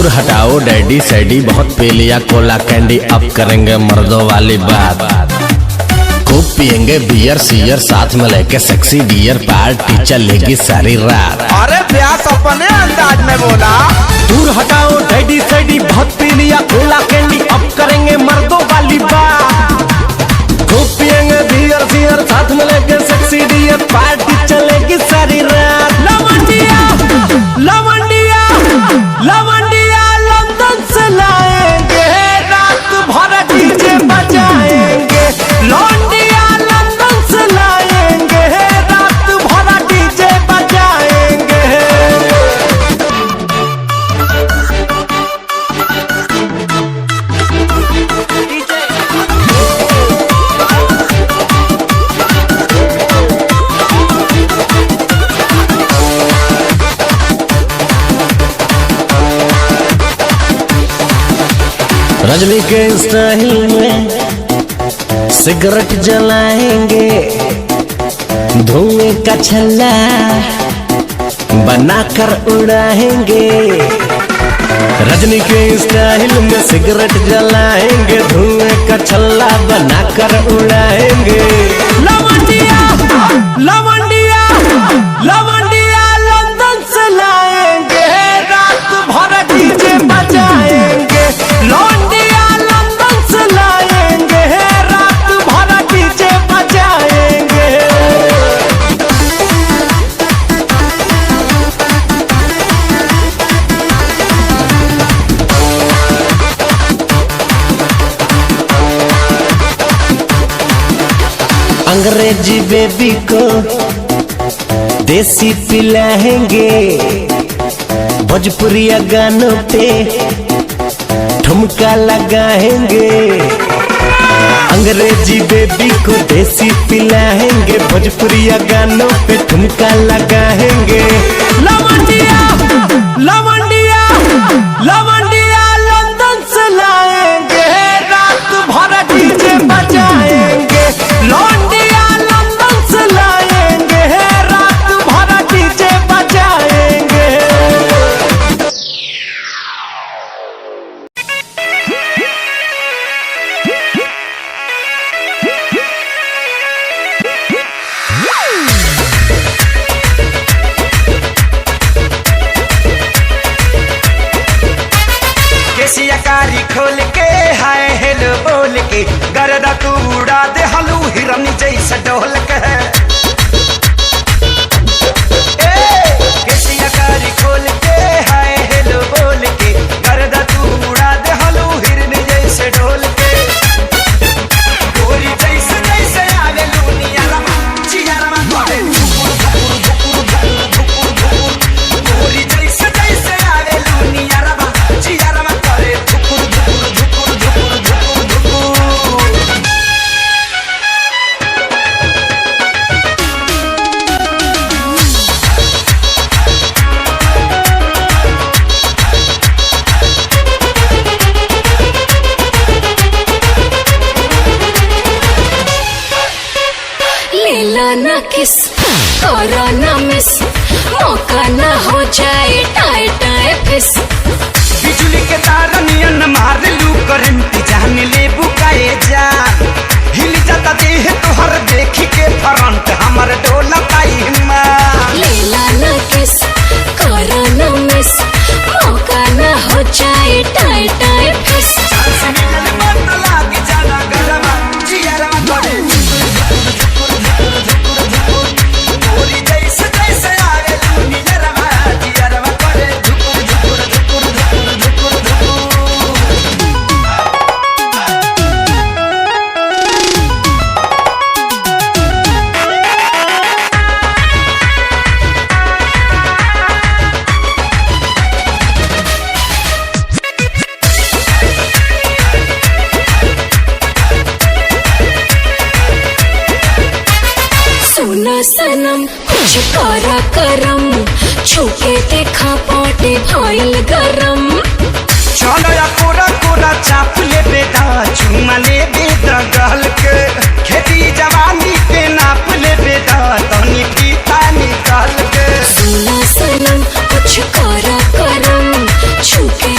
दूर हटाओ डैडी सैडी, बहुत पी लिया कोला कैंडी, अब करेंगे मर्दों वाली बात। खूब पियेंगे बियर सियर, साथ में लेके सेक्सी डियर, पार्टी चलेगी सारी रात। अरे प्यास अपने अंदाज में बोला। दूर हटाओ डैडी सैडी, बहुत पी लिया कोला कैंडी, अब करेंगे मर्दों वाली बात। खूब पियेंगे बियर सियर, साथ में लेके सेक्सी डियर, पार्टी चलेगी सारी रात। लवंडिया लवंडिया लवंडिया लंदन से लाएंगे, रात भर डीजे बजाएंगे। लौंडिया लंदन से लाएंगे, रात भर डीजे बजाएंगे। रजनी के स्टाइल में सिगरेट जलाएंगे, धुएं का छल्ला बनाकर उड़ाएंगे। रजनी के स्टाइल में सिगरेट जलाएंगे, धुएं का छल्ला बनाकर उड़ाएंगे। लवंडिया लवंडिया लवंडिया लंदन से लाएंगे, रात भर डीजे बजाएंगे। लौंडिया लंदन से लाएंगे, रात भर डीजे बजाएंगे। अंग्रेजी बेबी को देसी पिलाएंगे, भोजपुरिया गानों पे ठुमका लगाएंगे। अंग्रेजी बेबी को देसी पिलाएंगे, भोजपुरिया गानों पे ठुमका लगाएंगे। लवंडिया लवंडिया लवंडिया लंदन से लाएंगे, रात भर डीजे बजाएंगे। लौंडिया लंदन से लाएंगे, रात भर डीजे बजाएंगे। कारी खोल के हाय हेलो बोल के, गर्दा तू उड़ा दे हलू हिरन जैसा डोल के। केसिया कारी खोल के हाय हेलो बोल के, गर्दा तू उड़ा दे हलू हिरन जैसे डोल के। गोरी जैसे जैसे आवे लुनिया रमा चिया रमा करे गोरी जैसे जैसे आवे लुनिया रमा चिया रमा करे। लेला ना किस करो ना मिस, मौका ना हो जाए टाए टाए फिस। बिजली के तार नियन मार लू करंट, जान ले बुकाए जा। हिल जाता देह तोहर देख के फ्रंट, हमर डोला पाई मां। लेला ना किस करो ना मिस, मौका ना हो जाए टाए टाए फिस। सनम कुछ करा करम, छूके देखा पाटे भाईल गरम। चलो या कोरा कोरा चाप ले बेटा, चुमा ले बेटा गल के। खेती जवानी के नाप ले बेटा, तनी पीता निकाल के। सुना सनम कुछ करा करम, छूके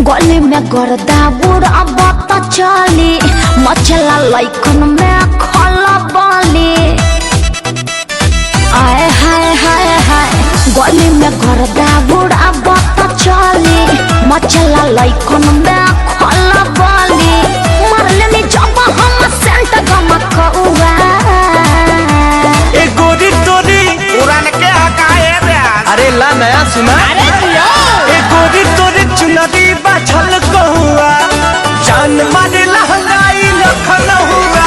गली में गर्दा बुढ़ा बता चली मचला लइकन में खला बाली आए हाय हाय हाय गली में गर्दा बुढ़ा बता चली मचला लइकन में खला बाली मरले में जब हम सेंट गमकौआ ए गोरी तोरी पुरान के हकाए रे अरे ला नया सुना ए गोरी तोरी चुनरी बाछल कहुआ जान मारे लहंगाई लखन हुआ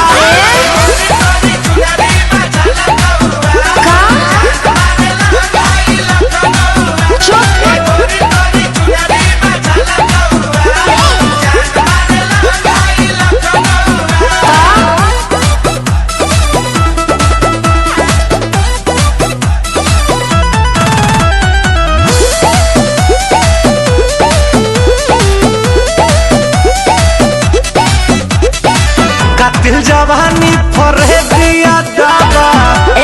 दिल जवानी फरे दिया दावा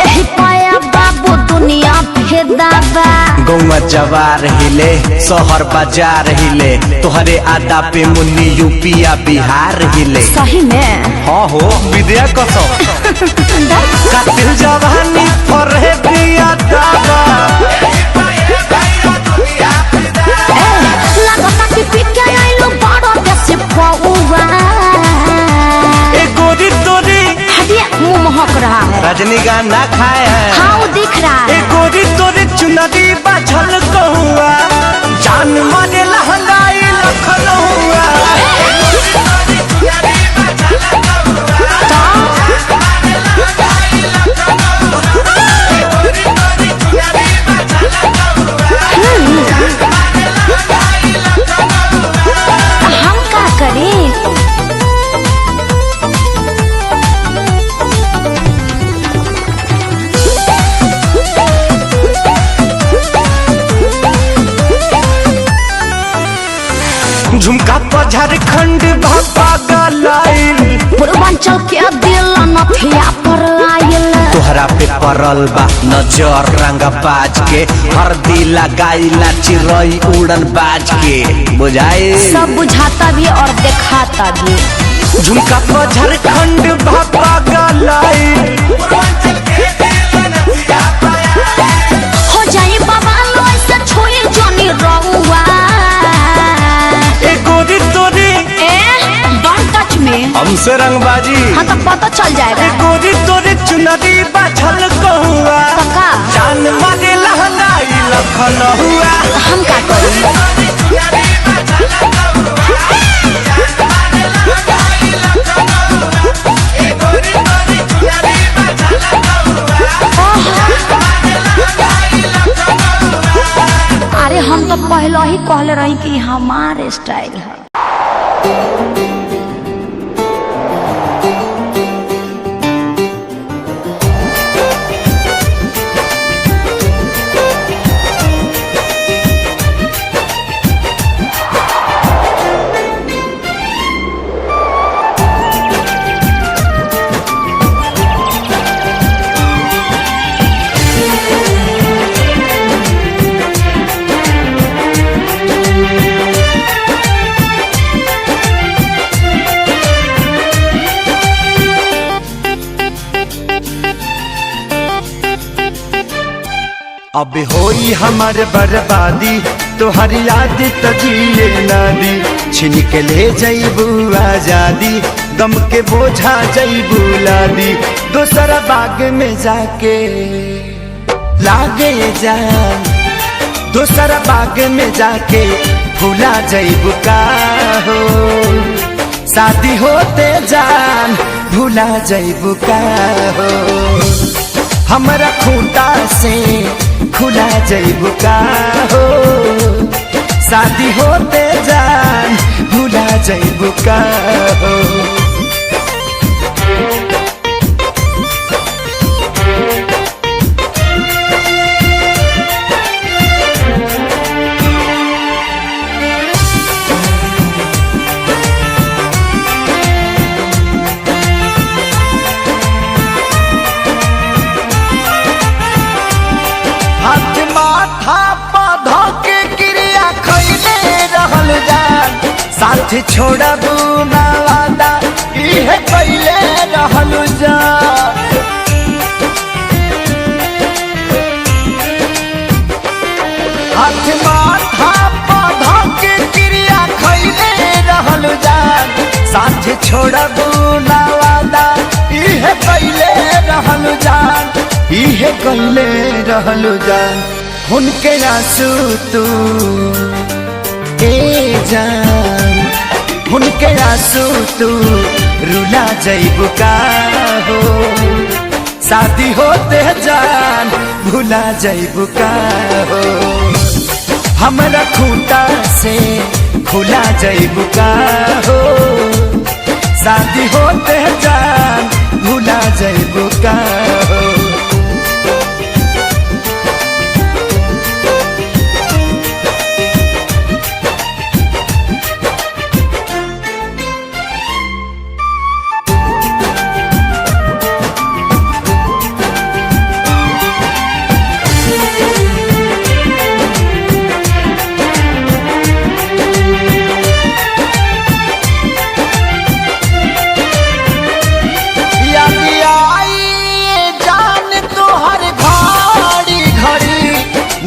एही पाया बाबू दुनिया फेदाबा गौवा जवार हिले शहर बाजार हिले तोहरे आदा पे मुन्नी यूपिया बिहार हिले सही में हाँ हो विद्या कसम का दिल जवानी फरे दिया दावा लगता कि पिके आइलो बड़ो देसी पौवा मुंह महक रहा है रजनीगंधा खाए हैं हाँ वो दिख रहा है गोरी तोरी चुनरी बाछल कहुआ जान मारे लहंगाई लखन हुआ हम क्या करें झुमका पर झारखंड भापा गलाइल पूर्वांचल के दिल नथिया पर आयल तोहरा पे परल बा नजर रंगा बाज के हरदी लगाइला चिरई उड़न बाज के बुझाए सब बुझाता भी और दिखाता भी झुमका पर झारखंड भापा गलाइल हो जाए बाबा लोई से छोए जोनी रहुआ गोरी तोरी डोंट टच में हमसे रंगबाजी हाँ तो पता चल जाएगा गोरी तोरी चुनरी बाछल कहुआ पक्का जान मारे लहंगाई लखन हुआ हम क्या करें अरे हम तो पहले ही कहले रही कि हमारे स्टाइल है अब होई हमार बर्बादी तोहर याद तजिए नादी छिन के ले जईबू आजादी गम के बोझा जईबू लादी दोसरा बाग में जाके लागे जान दोसरा बाग में जाके भूला जईबू का हो शादी होते जान भूला जईबू का हो हमरा खूंटा से खुला जईबू का हो शादी होते जान भूला जईबू का हो हाथ माथा पौधों के क्रिया खैले रहल जान साथ छोड़बू ना वादा इहे पहले रहलू जा हाथ माथा पौधा के क्रिया खैले रहलू जा साथ छोड़बू ना वादा इहे पहले रहलू जान इहे कइले रहलू जान उनके आंसू तू ए जान उनके आंसू तू रुला जइबू का हो शादी होते जान भुला जइबू का हो हमरा खूंटा से खुला जइबू का हो शादी होते जान भुला जइबू का हो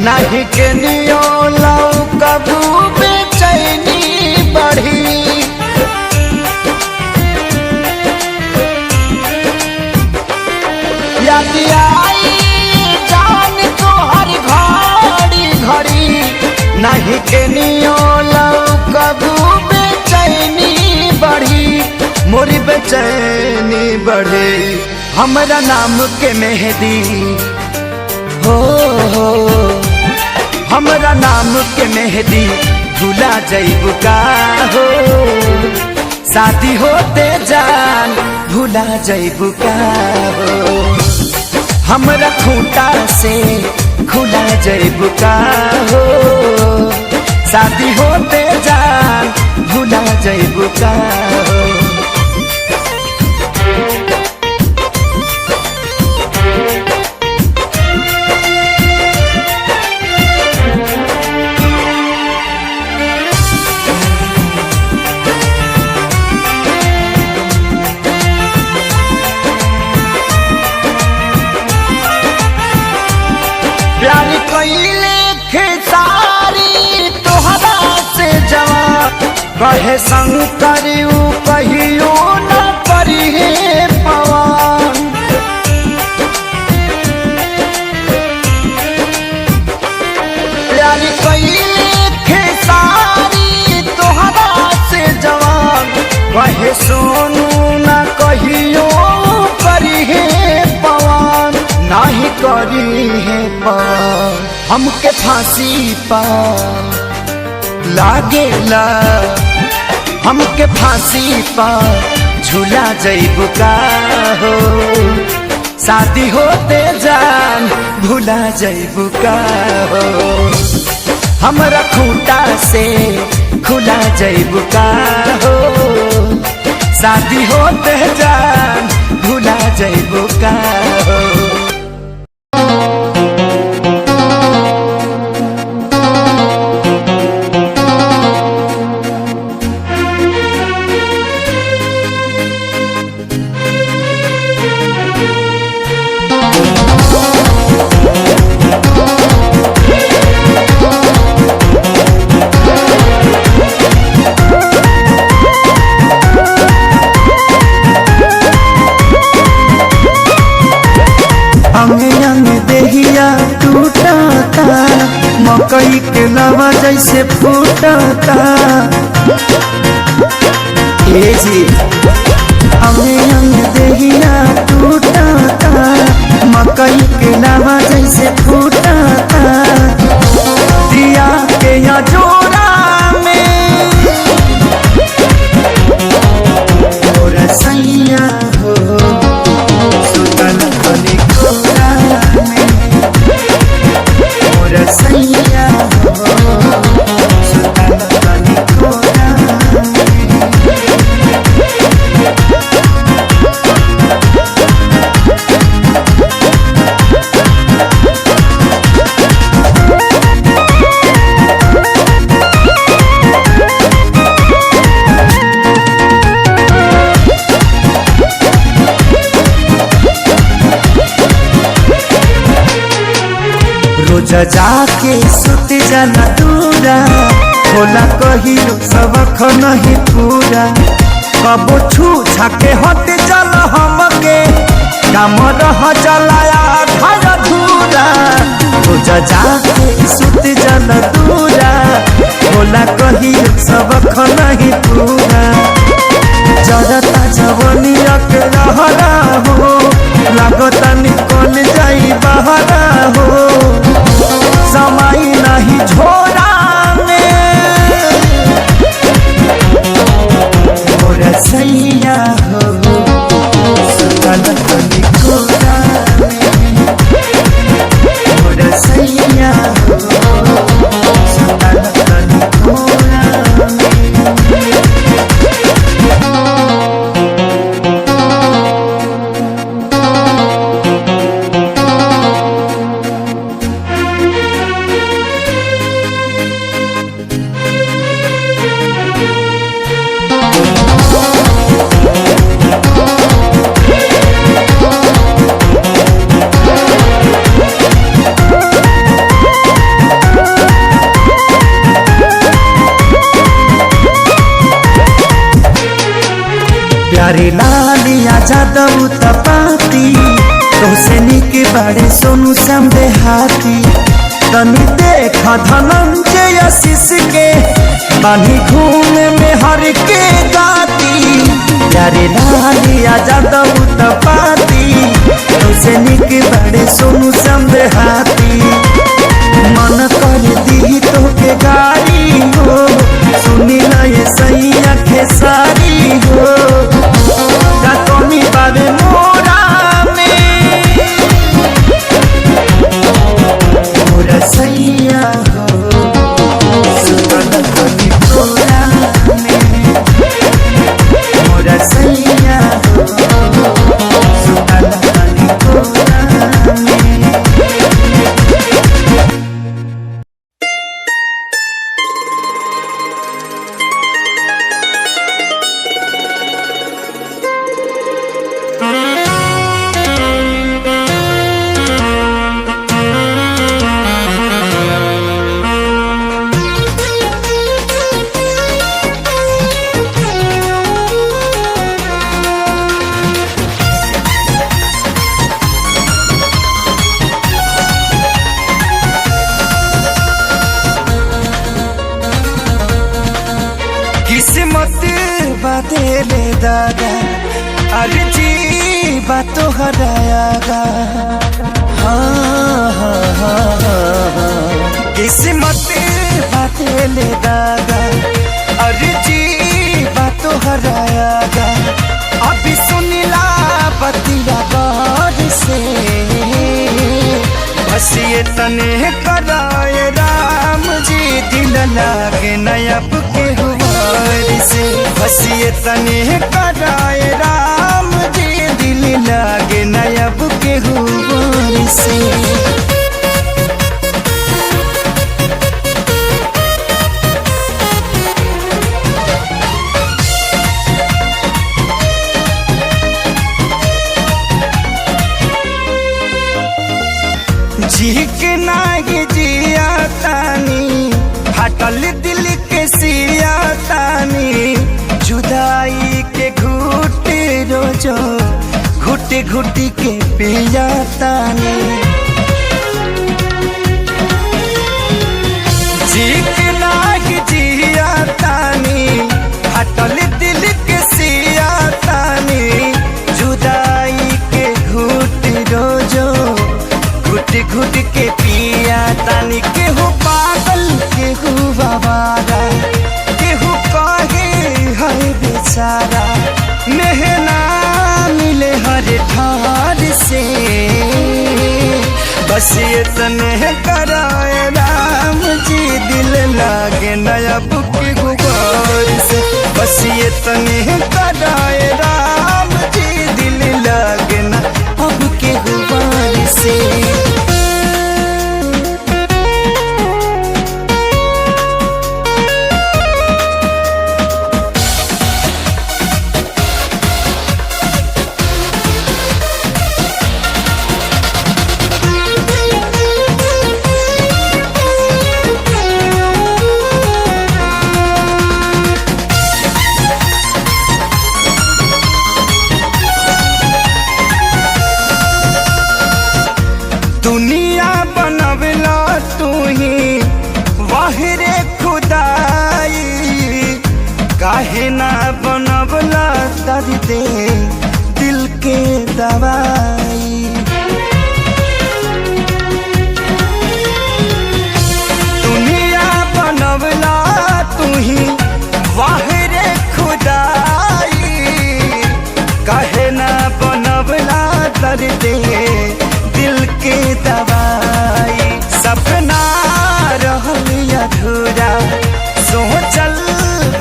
नहीं के नियो लौ कबू बेचैनी बढ़ी यदि आई जान तो हर घड़ी घड़ी नहीं के नियो लौ कबू बेचैनी बढ़ी मोरी बेचैनी बढ़ी हमरा नाम के मेहदी हो हमरा नाम के मेहदी भुला जइबू का हो शादी होते जान भुला जइबू का हो हमरा खूंटा से खुला जइबू का हो शादी होते जान भुला जइबू का हो प्यार कइले खेसारी तोहरा से जवान कहे संग करियो कहियो न परिहे पवन प्यार कइले खेसारी तोहरा से जवान कहे सोनू न कहियो परिहे पवन नहीं करी है पार हमके फांसी पा लागेला हमके फांसी पा झूला जइबू का हो शादी होते जान भुला जइबू का हो हमरा खूंटा से खुला जइबू का हो शादी होते जान भुला जइबू का हो मकई के लवा जैसे फूटता ए जी हमें अंग देहिया टूटता मकई के लवा जैसे फूटता दिया के या जोड़ा में और सैया हो सुतल बनी कोरा में और सैया हो सुतल बनी कोरा में जाके सुत जाना दूरा होला कहियो सबक नहीं पूरा कबो छू छाके हट चल हमके काम रह चलाया घर धूरा रोजा जाके सुत जाना दूरा होला कहियो सबक नहीं पूरा जरता जवनिया के रहरा हो लागता निकल जाई बहरा हो समाई नहीं झोरा में और सैया हो सुतल तनी कोरा में और सैया हो सुतल तनी कोरा में प्यारे लालिया जादव तपाती तोसे निके बाड़े सोनू समझे हाथी तनी देख धनंजय आशीष के बानी घूमे में हर के गाती प्यारे लालिया जादव तपाती तोसे निके बाड़े सोनू समझे हाथी मन कर दी तो के गाड़ी हो सुनी ना ये सही खेसारी हो कमी बाबे मोरा में मोरा सैया हो सुतल तनी कोरा में मोरा सैया हो सुतल तनी कोरा में किस्मत बदले दादा अर्जी बातों हरायागा हाँ हाँ हाँ हाँ किस्मत बदले दादा अर्जी बातों हरायागा अभी सुनिला बतिया गौर से बस ये तने कराए राम जी दिल लागे नयब के से बस ये तने कराए राम जी दिल लागे नयब के हुआ से जी के नागी जिया तानी हटल दिल के सिया तानी जुदाई के घुट रोजो घुट घुट के पिया तानी जी के नागी जिया तानी हटल दिल के सिया तानी जुदाई के घुट रोजो घुट घुट के पिया तानी केहू पागल केहू बाबारा केहू कहे है बेचारा मेहना मिले हर ठार से बस ये तने कराए राम जी दिल लागे नया बुक गुबार से बस ये तने कराए राम जी दिल लागे ना अब के गुबार से दे दिल के दवाई। दुनिया बनवला तू ही वाह रे खुदाई, काहे ना बनवला दर्द दिल के दवाई। सपना रहल अधूरा सोचल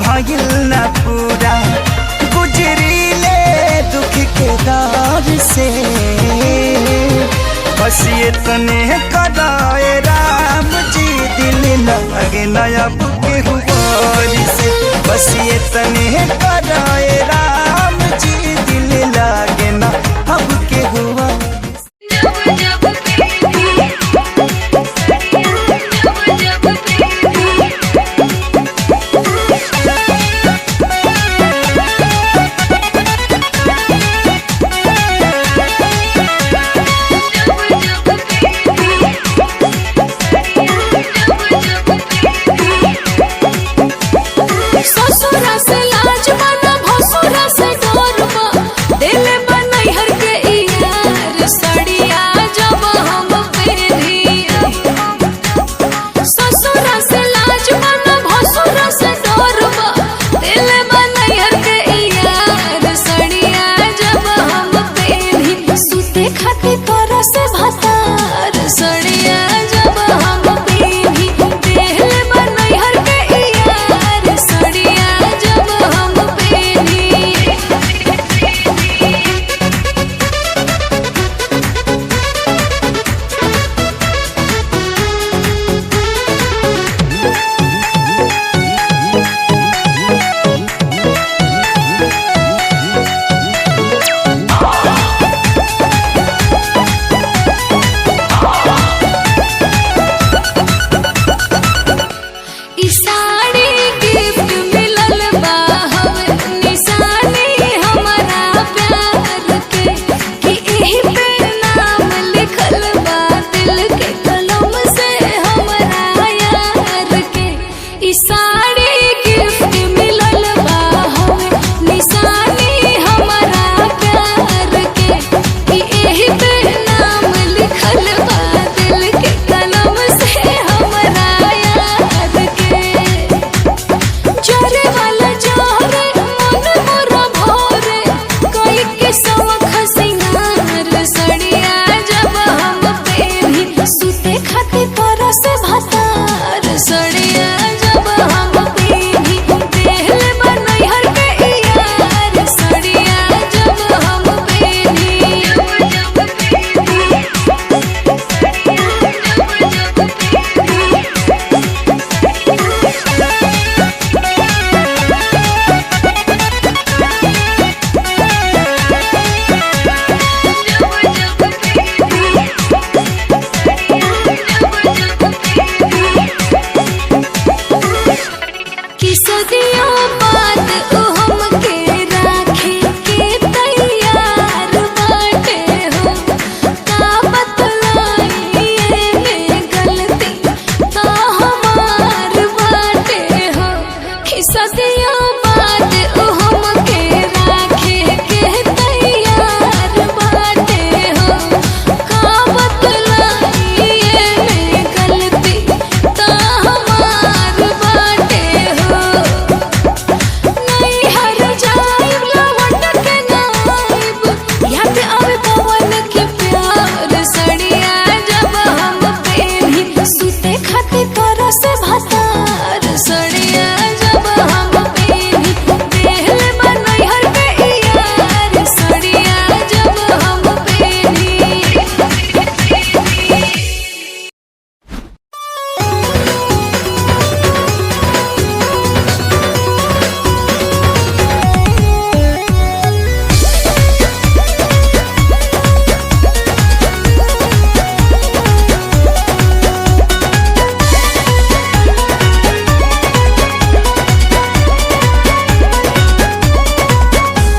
भइल न पूरा, गुजरीले दुख के दौर से बस ये तने कराए राम जी दिल लगे नया बुके हुआ से। बस ये तने कराए राम जी दिल लगे ना अब के हुआ।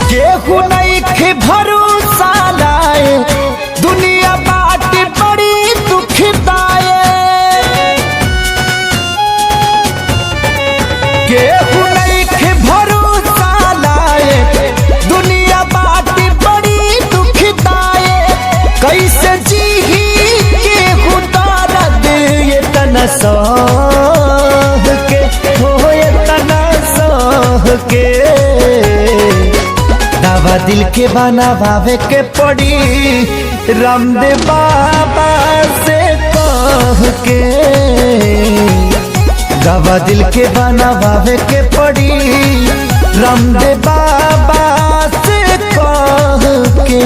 केहू नइखे भरोसा लायक, दुनिया सह के हो इतना सह के दवा दिल के बनावे के पड़ी रामदेव बाबा से कह के दवा दिल के बनावे के पड़ी रामदेव बाबा से कह के।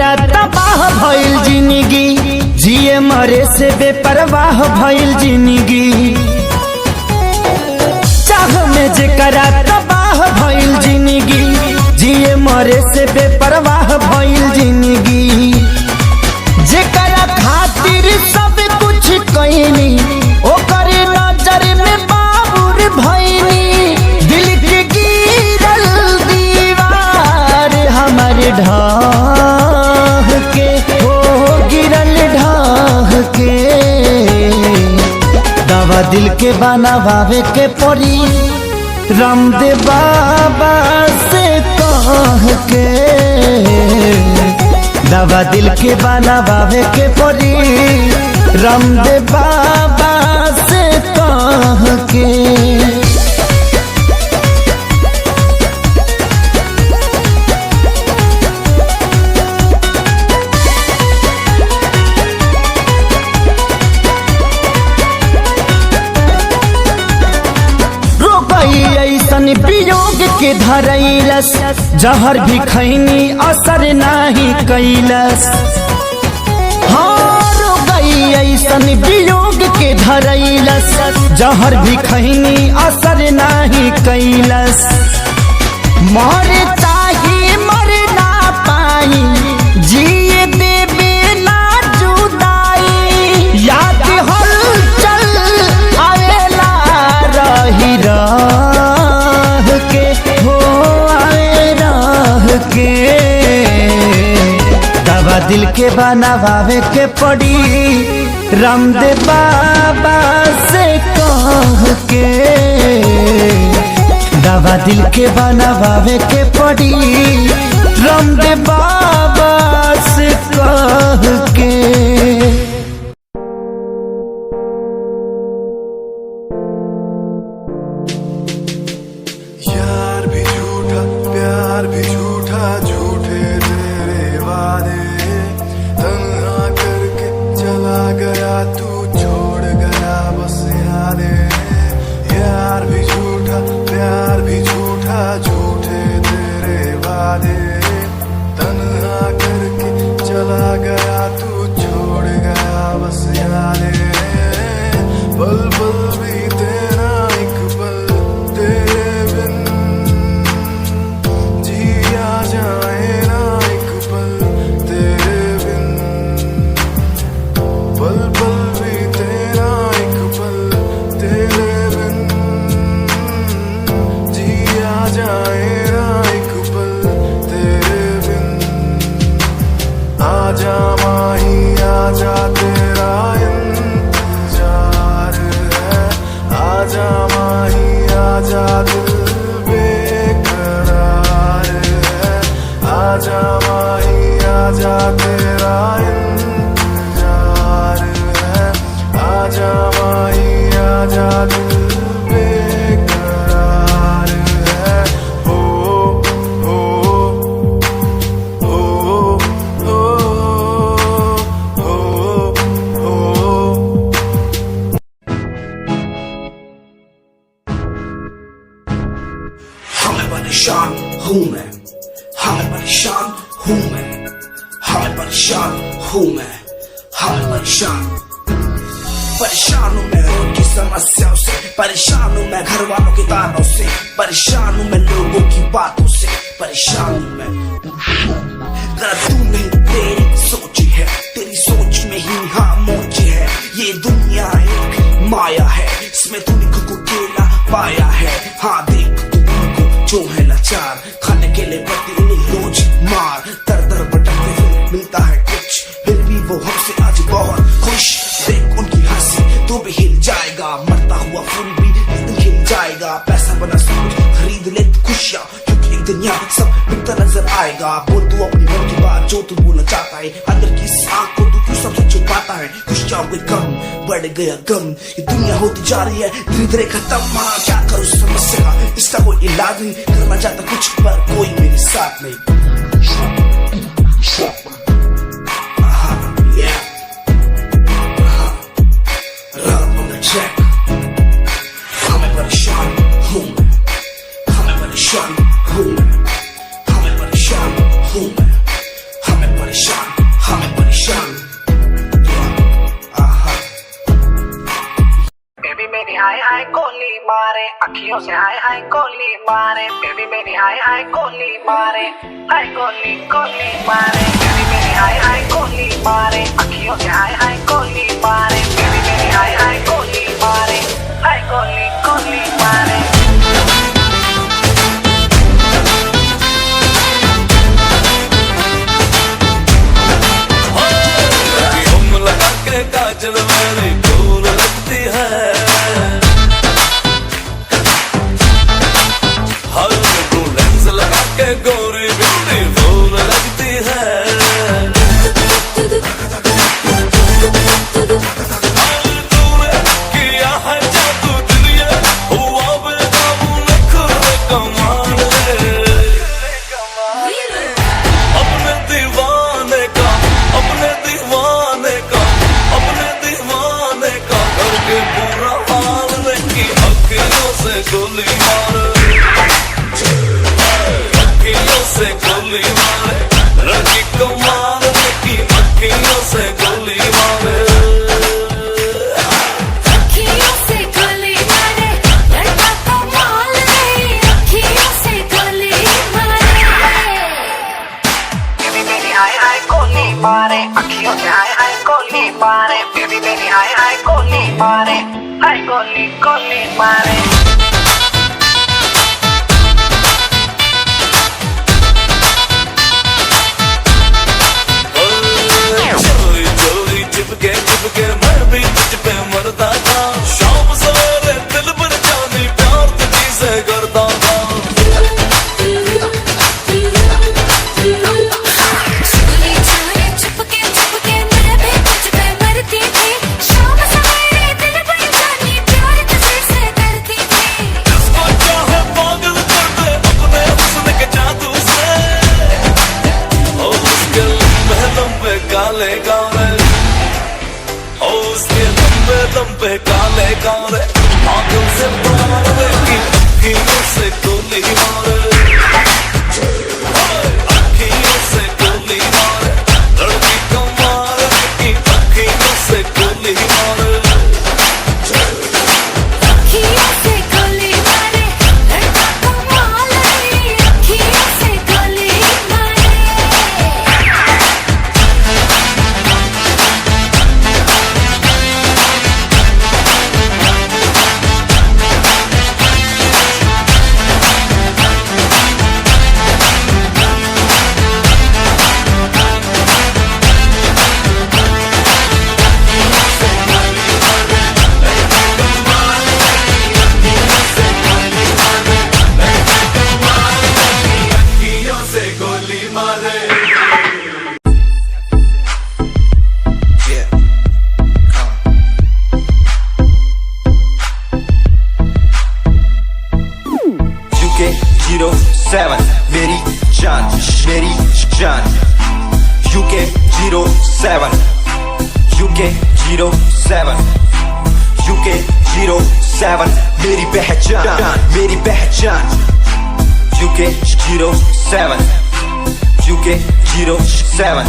भइल जिंदगी जिए मरे से बेपरवाह भइल जिंदगी चाह में जेकरा तबाह भइल जिंदगी जिए मरे से बेपरवाह भइल जिंदगी जेकरा खातिर सब कुछ कइनी ओकर नजर में बाबुर भइनी दिल के गिरल दीवार हमारे ढाह के दवा दिल के बनावे के पड़ी रामदेव बाबा से कह के दवा दिल के बनावे के पड़ी रामदेव बाबा से कह के। वियोग के धरैलस जहर भी खैनी असर नहीं कैलस हार गई ऐसन वियोग के धरैलस जहर भी खैनी असर नहीं कैलस मर चाहे मर ना पाई जिए देवे ना जुदाई याद हलचल आवेला रही दवा दिल के बनावे के पड़ी रामदेव बाबा से कह के दवा दिल के बनावे के पड़ी रामदेव बाबा से कह के। परेशान हूँ मैं, हाल परेशान हूँ मैं, हाल परेशान हूँ मैं, हाल परेशान हूँ मैं रोड की समस्याओं से, परेशान हूँ मैं घर वालों के तानों से, परेशान हूँ मैं लोगों की बातों से, परेशान हूँ मैं। गलत तू नहीं तेरी सोच है, तेरी सोच में ही हाँ मोची है। ये दुनिया एक माया है, इसमें तूने खुद को अकेला पाया है। हाँ देख जो है लाचार, खाने के लिए पड़ती उन्हें रोज मार, दर दर भटकते फिर मिलता है कुछ हुआ फूल भी एक दिन खिल जाएगा। पैसा बना सब कुछ खरीद ले खुशियाँ, क्योंकि एक दिन यहाँ सब बिकता नजर आएगा। बोल तू अपनी मन की बात जो तू बोलना चाहता है, अंदर की इस आँख को तू क्यों सबसे छुपाता है। खुशियाँ हुई कम, बढ़ गया गम, ये दुनिया होती जा रही है धीरे धीरे खत्म। हाँ क्या करूँ समस्या का, इसका कोई इलाज नहीं, करना चाहता कुछ पर कोई मेरे साथ नहीं। हमें परेशान हूँ मैं, हमें परेशान हूँ मैं, हमें परेशान हूँ मैं, हमें परेशान, हमें परेशान। बेबी मेरी हाय हाय गोली मारे, अखियों से हाय हाय गोली मारे। बेबी मेरी हाय हाय गोली मारे, हाय गोली गोली मारे। बेबी मेरी हाय हाय गोली मारे, अखियों से हाय हाय गोली मारे। बेबी मेरी हाय हाय गोली मारे, हाय गोली गोली मारे। घूम लगा के काजल मेरी गोल लगती है, हर लेंस लगा के गोरी बिल्ली फूल लगती है। तूने किया है जादू दिलिया, हुआ बेकाबू नखरे कमाल है। अपने दीवाने का, अपने दीवाने का, अपने दीवाने का करके बुरा हाल की अखियों से गोली मारे, अखियों से गोली मारे। लड़की कमाल की अखियों से गोली मारे, अखियों से गोली मारे, लड़का कमाल है, अखियों से गोली मारे। बेबी मेरी हाय हाय गोली मारे, अखियों से हाय हाय गोली मारे। बेबी मेरी हाय हाय गोली मारे, हाय गोली गोली मारे। चोरी चोरी चिपके चिपके मैं भी तुझ पे मरता था। शाम सवेरे दिल पर जानी प्यार तुझी से करता था। चोरी चोरी चुपके चुपके मैं भी तुझ पे मरती थी। शाम सवेरे दिल पर जानी प्यार तुझे से करती थी। जिसको चाहे पागल कर दे अपने हुस्न के जादू से, और उसके लंबे लंबे काले काले, और उसके लंबे लंबे काले काले आंखों से मारे की अखियों से गोली मारे, अखियों से गोली मारे। लड़की कमाल की अखियों से गोली मारे, अखियों से गोली मारे, लड़का कमाल है, अखियों से गोली मारे। अखियों से गोली मारे। UK 07 मेरी जान, मेरी जान। UK 07, UK 07, UK 07 मेरी पहचान, मेरी पहचान। UK 07, UK 07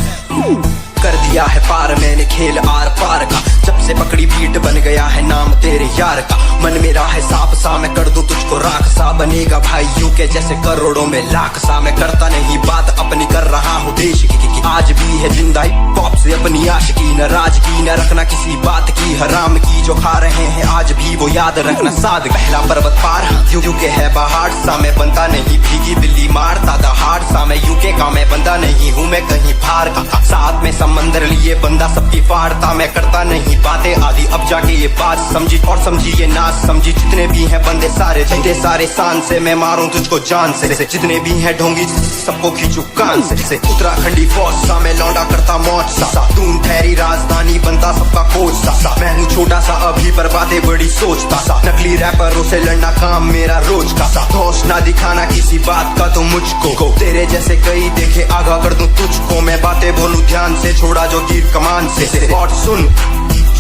कर दिया है पार मैंने खेल आर पार का। जब से पकड़ी बीट बन गया है नाम तेरे यार का। मन मेरा है सांप सा, मैं कर दूं तुझको राख सा। बनेगा भाई यूके जैसे करोड़ों में लाख सा। मैं करता नहीं बात अपनी, कर रहा हूँ देश की आज भी है जिंदा पॉप से अपनी आशिकी न राज की न रखना किसी बात की हराम की जो खा रहे हैं आज भी वो याद रखना साद पहला पर्वत पार यूके है पहाड़ सा मैं बनता नहीं भीगी बिल्ली मारता दहाड़ सा मैं यूके का मैं बंदा नहीं हूँ मैं कहीं बाहर का साथ में समंदर लिए बंदा सबकी फाड़ता मैं करता नहीं बातें आदि अब जाके ये बात समझी और समझी ये नाच समझी जितने भी हैं बंदे सारे जितने सारे शान से मैं मारूं तुझको जान से जितने भी हैं ढोंगी सबको खींचू कान से उत्तराखंडी फौज सा मैं लौंडा करता मौज सा दून ठहरी राजधानी बनता सबका कोच सा मैं हूँ छोटा सा अभी पर बातें बड़ी सोचता सा नकली रैपरों से लड़ना काम मेरा रोज का सा होश ना दिखाना किसी बात का तो मुझको तेरे जैसे कई देखे आगा कर दूं तुझको मैं बातें बोलूं ध्यान से छोड़ा जो तीर कमान से और सुन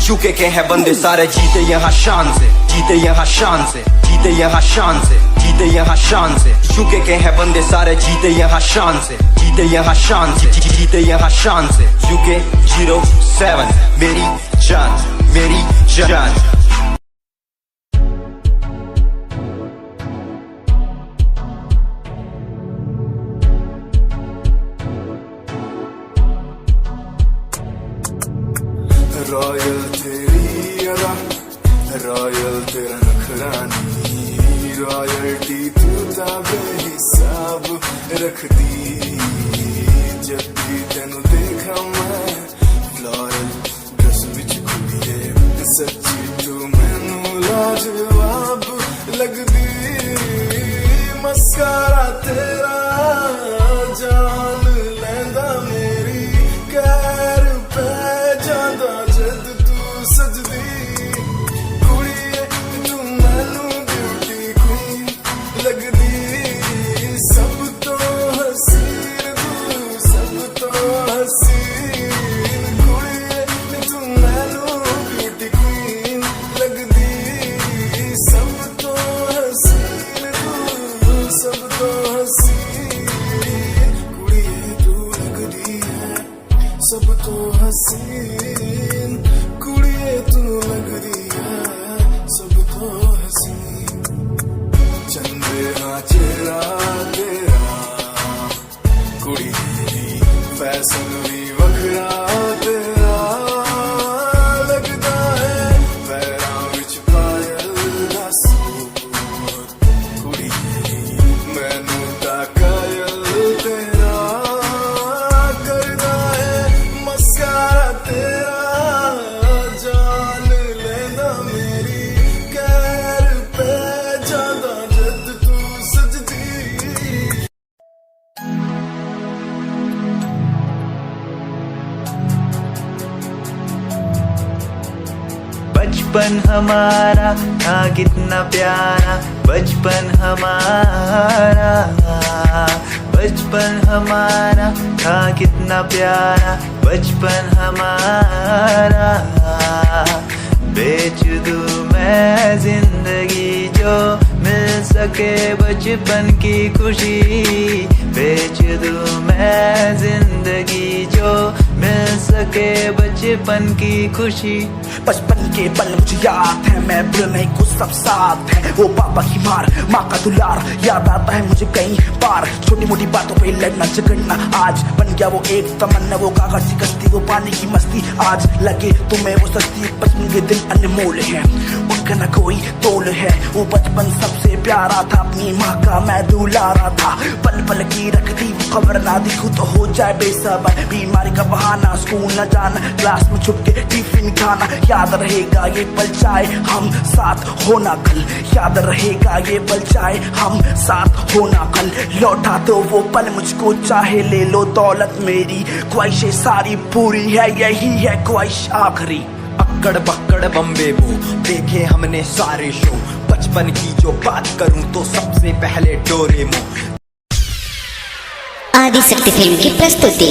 यूके के हैं बंदे सारे जीते यहाँ शान से जीते यहाँ शान से जीते यहाँ शान से जीते यहाँ शान से यूके के हैं बंदे सारे जीते यहाँ शान से जीते यहाँ शान से जीते यहाँ शान से यूके 07 मेरी जान रॉयल तेरी अदा रॉयल तेरा नखरानी रॉयल्टी तू बेहिसाब रख दी जब भी तेनू देखा मैं फ्लोरल ड्रेस विच कुड़िए सच्ची तू मैनू लाजवाब लगदी मस्कारा तेरा जान लैंदा मेरी कैर पे जांदा जद तू सजदी कुड़िए तू मैनू ब्यूटी क्वीन लगदी सब तो हसीन तू सब तो हसीन कुड़िए तू मैनू ब्यूटी क्वीन लगदी सब तो हसीन तू सब तो हसीन कुड़िए तू लगदी है सब तो हसीन कुड़िए तू लगदी है सब तो हसीन चंद्रा चेहरा तेरा कुड़ी फैशन भी वखरा तेरा लगदा है पैरां विच पायल दा सूट कुड़ी मैनू ता कायल तेरा करदा है मस्कारा तेरा जान लेंदा मेरी कैर पे जांदा जद तू सजदी बचपन हमारा था कितना प्यारा बचपन हमारा बचपन हमारा था कितना प्यारा बचपन हमारा बेच दूं मैं जिंदगी जो मिल सके बचपन की खुशी बेच दूं मैं जिंदगी जो मिल सके बचपन की खुशी बचपन के पल मुझे याद है मैं भूल नहीं कुछ सब साथ है वो पापा की मार माँ का दुलार याद आता है मुझे कई बार छोटी मोटी बातों पे लड़ना झगड़ना आज बन गया वो एक तमन्ना वो कागज की कश्ती वो पानी की मस्ती आज लगे तुम्हें वो सस्ती बचपन के दिन अनमोल है उनका न कोई तोल है वो बचपन सबसे प्यारा था अपनी माँ का मैं दुलारा था पल पल की रखती वो खबर ना दिखू तो हो जाए बेसबर बीमारी का बहाना स्कूल न जाना क्लास में छुप के टिफिन खाना याद रहेगा ये पल चाहे हम साथ होना कल याद रहेगा ये पल चाहे हम साथ होना कल लौटा दो वो पल मुझको चाहे ले लो दौलत मेरी ख्वाहिशें सारी पूरी है यही है ख्वाहिश आखिरी अक्कड़ बक्कड़ बम्बे वो देखे हमने सारे शो बचपन की जो बात करूं तो सबसे पहले डोरेमो आदिशक्ति फिल्म की प्रस्तुति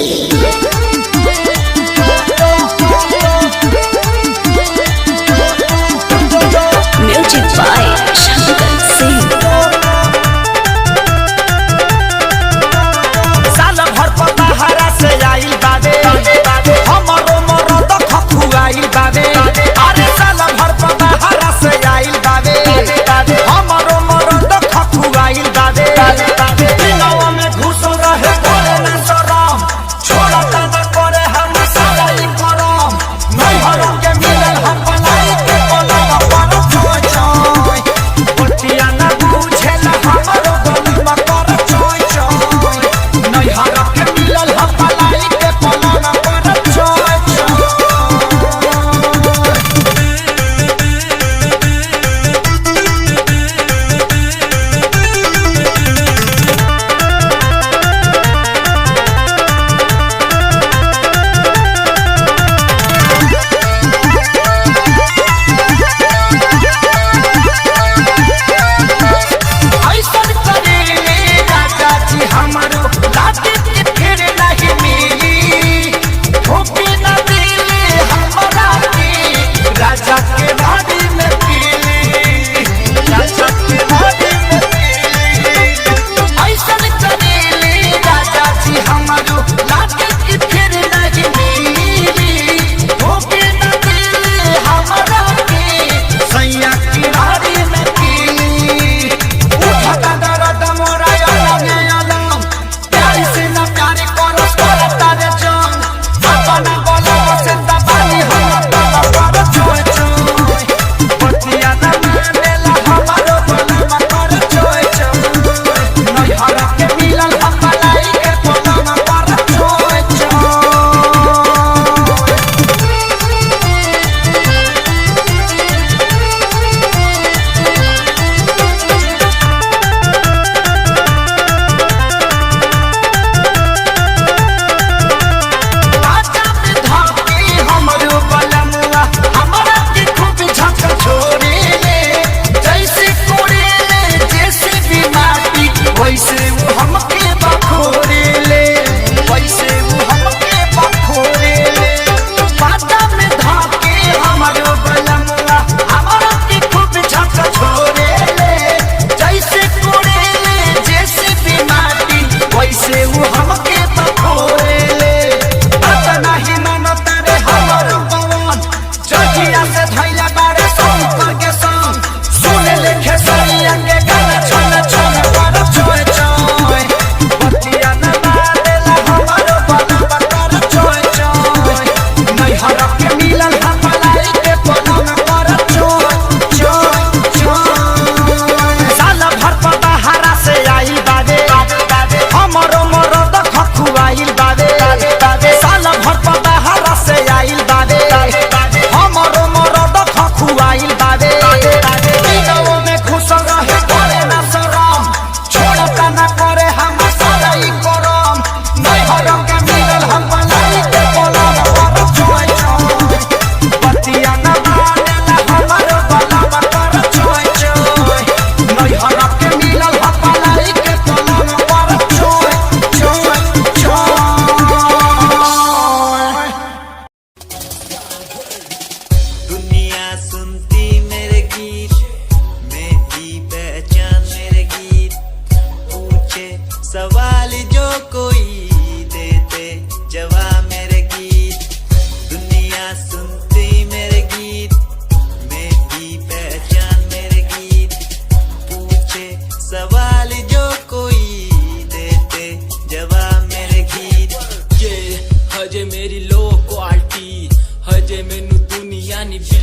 म्यूजिक बाय शंकर सिंह साल भर पता हरा से आइल बाबे हमरो मरद खखुआइल बाबे अरे साल भर पता हरा से आइल बाबे हमरो मरद खखुआइल बाबे दिनवा में घुसल रहे बोले ना शरम छोड़ा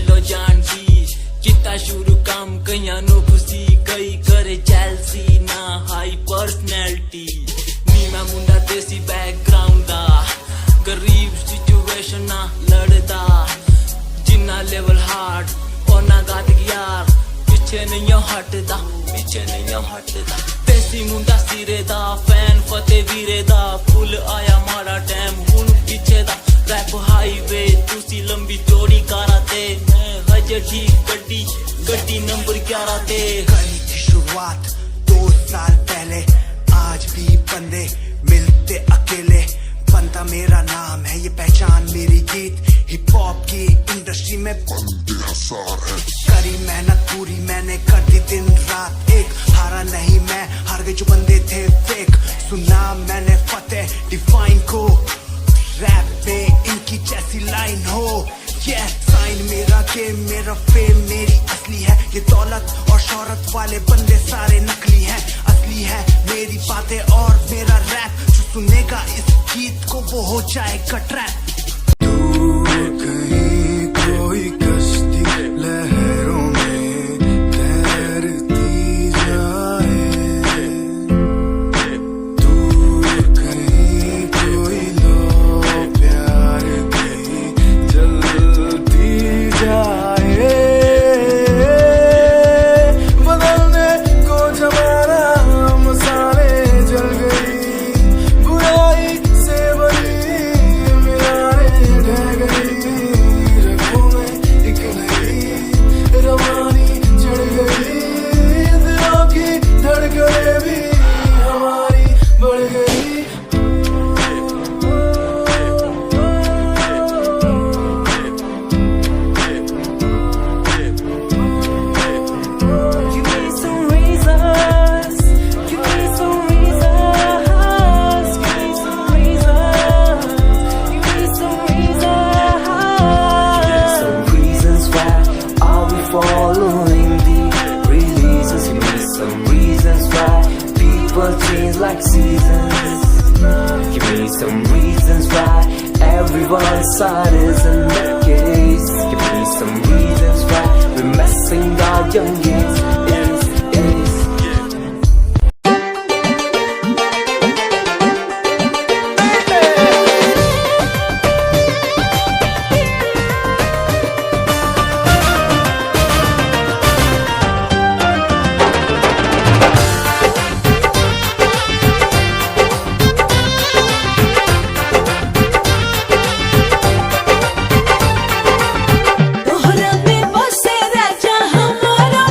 लो जान दी कितना शुरू काम कया नो खुशी कई करे जेलसी ना हाई पर्सनैलिटी नी मैं मुंडा देसी बैकग्राउंड दा गरीब सिचुएशन ना लड़दा जिन्ना लेवल हार्ड और ना गाद यार पीछे नहीं हटदा देसी मुंडा सिरे दा फैन फते वीरे दा फुल आया माड़ा टाइम हुन पीछे दा रैप हाईवे तुसी लंबी चौड़ी कारा ते मैं हजे ठीक गड्डी नंबर 11 ते कहीं की शुरुआत 2 साल पहले आज भी बंदे मिलते अकेले बनता मेरा नाम है ये पहचान मेरी गीत हिप हॉप की इंडस्ट्री में बंदे हसार है करी मेहनत पूरी मैंने कर दी दिन रात एक हारा नहीं मैं हार गए जो बंदे थे फेक सुना मैंने फतेह डिफाइन को रैप पे इनकी जैसी लाइन हो ये साइन मेरा गेम मेरा फेम मेरी असली है ये दौलत और शोहरत वाले बंदे सारे नकली हैं असली है मेरी बातें और मेरा रैप जो सुनेगा इस गीत को वो हो जाएगा ट्रैप कहीं कोई कश्ती लहरों में तैरती जाए दूर कहीं कोई लो प्यार की जलती जाए बदलने को जमाना मसाले जल गई बुराई से बनी मीनारें ढह गई रगों में एक नई रवानी चढ़ गई दिलों की धड़कनें भी हमारी बढ़ गई like seasons. Give me some reasons why everyone's side isn't the case. Give me some reasons why we're messing our young years. तोहरा में बसे राजा हमारा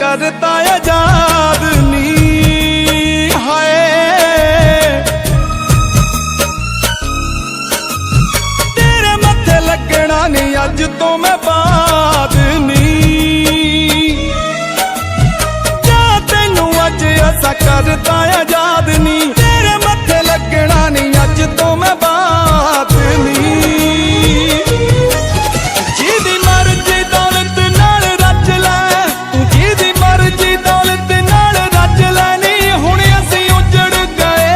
करता आजाद नी हाय तेरे मत्थे लगना नहीं अज तो मैं बाद नी जा तेनू अज ऐसा करता आजाद नी तेरे मत्थे लगना नहीं अज तो मैं बाद नी जिदी मर्जी दौलत नाल रच लै तू जिदी मर्जी दौलत नाल रच लै नी हुण असीं उजड़ गए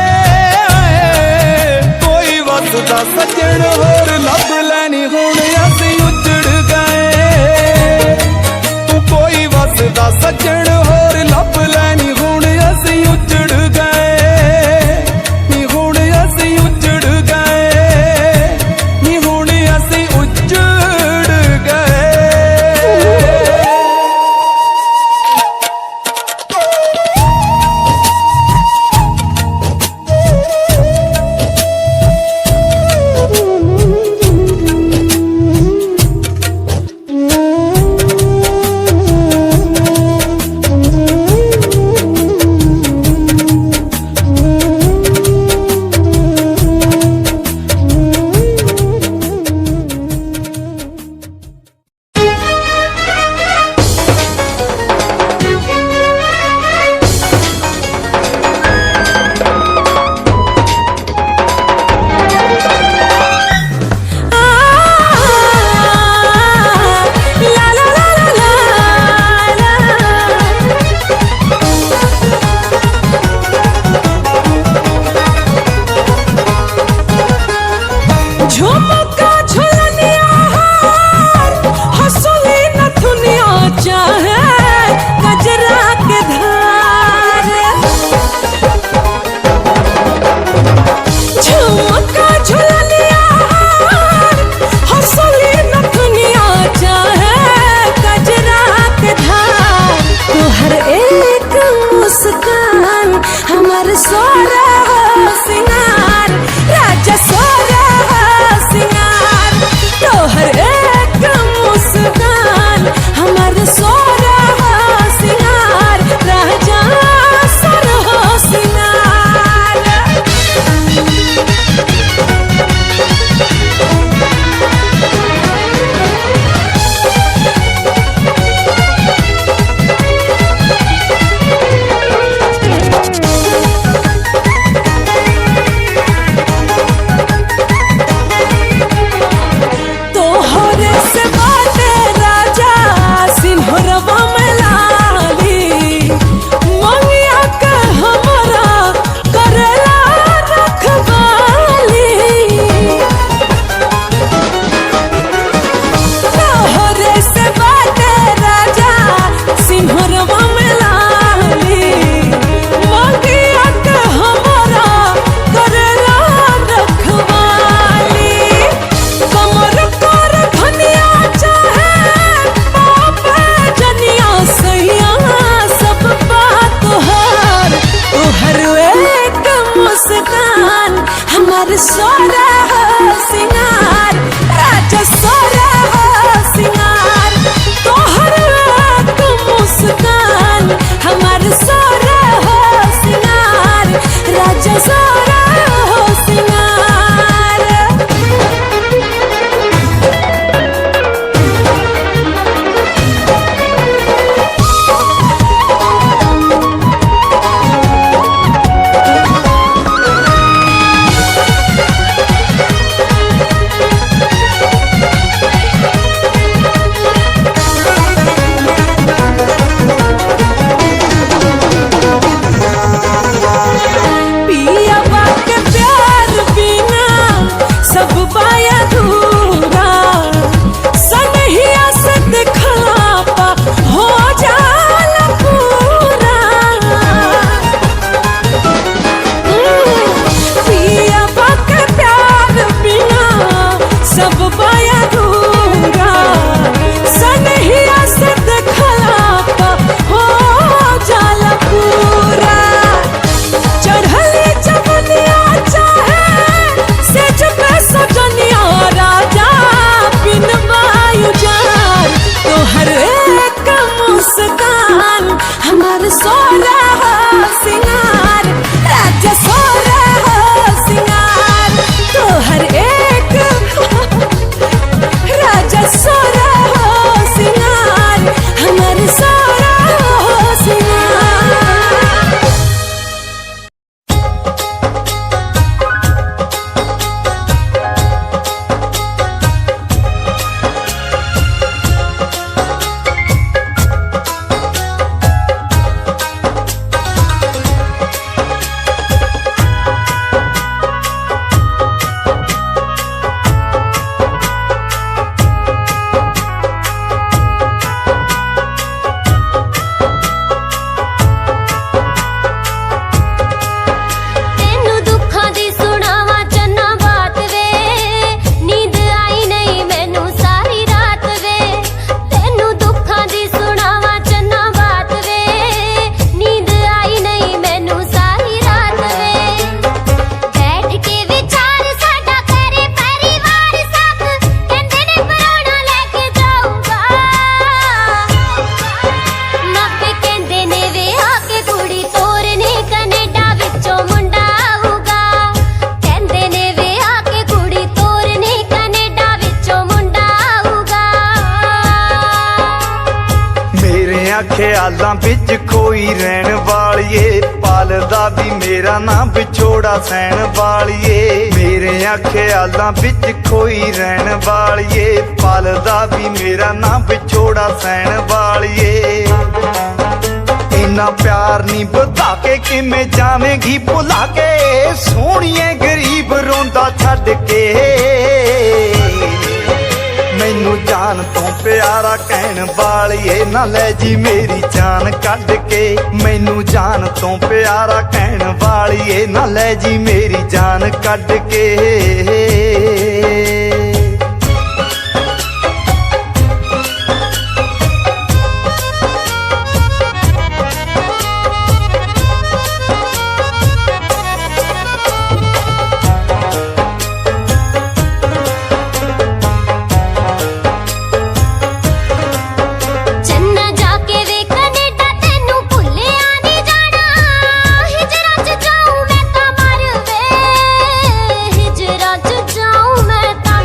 कोई वसदा सजण होर लभ लैनी हुण असीं उजड़ गए तू कोई वसदा सजण होर लभ लैनी हुण असीं उजड़ गए ख्यालां विच खोई रहन वालिए, पालदा भी मेरा नाम विछोड़ा सहन वालिए। मेरे ख्यालां विच खोई रहन वालिए, पालदा भी मेरा नाम विछोड़ा सहन वालिए। इन्ना प्यार नी बता के किमें जावेंगी भुला के, सोहणिए गरीब रोंदा छड्ड के। मैनू जान तो प्यारा कहन वालिए, ना ले जी मेरी जान कढ के। मैनू जान तो प्यारा कहन वालिए, ना ले जी मेरी जान कढ के। हिजरा च जाऊं मैं ता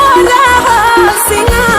हो रहा सिंगार